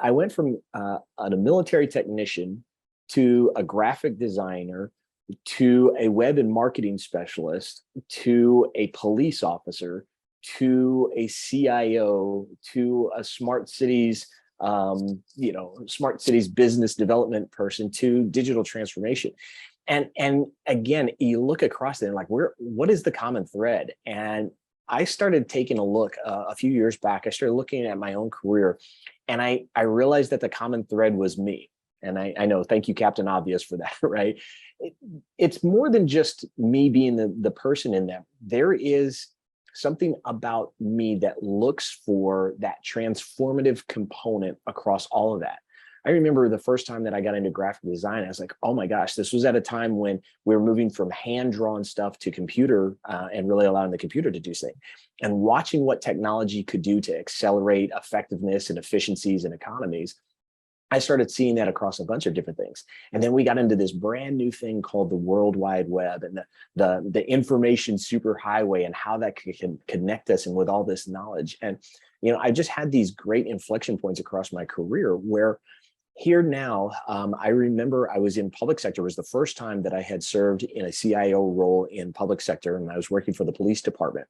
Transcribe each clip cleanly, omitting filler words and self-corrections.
I went from a military technician to a graphic designer to a web and marketing specialist to a police officer to a CIO to a smart cities business development person to digital transformation. And again, you look across it and like, what is the common thread? And I started taking a look a few years back. I started looking at my own career, and I realized that the common thread was me. And I know, thank you, Captain Obvious, for that, right? It's more than just me being the person in them. There is something about me that looks for that transformative component across all of that. I remember the first time that I got into graphic design, I was like, oh my gosh, this was at a time when we were moving from hand-drawn stuff to computer and really allowing the computer to do things. And watching what technology could do to accelerate effectiveness and efficiencies and economies, I started seeing that across a bunch of different things. And then we got into this brand new thing called the World Wide Web and the information superhighway and how that can connect us and with all this knowledge. And, I just had these great inflection points across my career where here now, I remember I was in public sector. It was the first time that I had served in a CIO role in public sector, and I was working for the police department.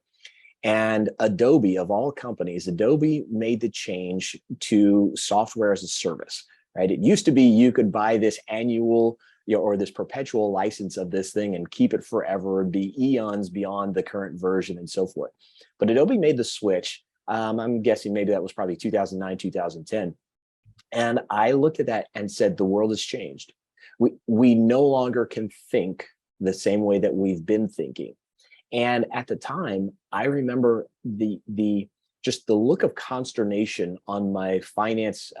And Adobe, of all companies, Adobe made the change to software as a service, right? It used to be you could buy this annual, or this perpetual license of this thing and keep it forever and be eons beyond the current version and so forth. But Adobe made the switch. I'm guessing maybe that was probably 2009, 2010. And I looked at that and said, the world has changed. We no longer can think the same way that we've been thinking. And at the time, I remember just the look of consternation on my finance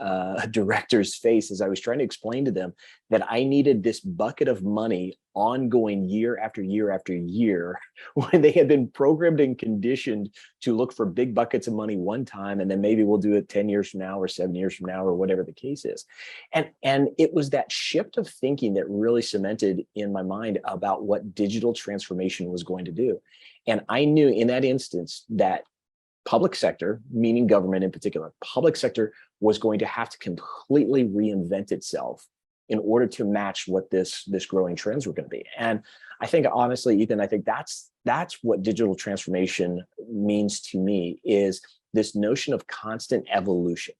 director's face as I was trying to explain to them that I needed this bucket of money ongoing year after year after year, when they had been programmed and conditioned to look for big buckets of money one time, and then maybe we'll do it 10 years from now or 7 years from now or whatever the case is. And it was that shift of thinking that really cemented in my mind about what digital transformation was going to do. And I knew in that instance that public sector, meaning government in particular, public sector was going to have to completely reinvent itself in order to match what this growing trends were going to be. And I think, honestly, Ethan, I think that's what digital transformation means to me, is this notion of constant evolution.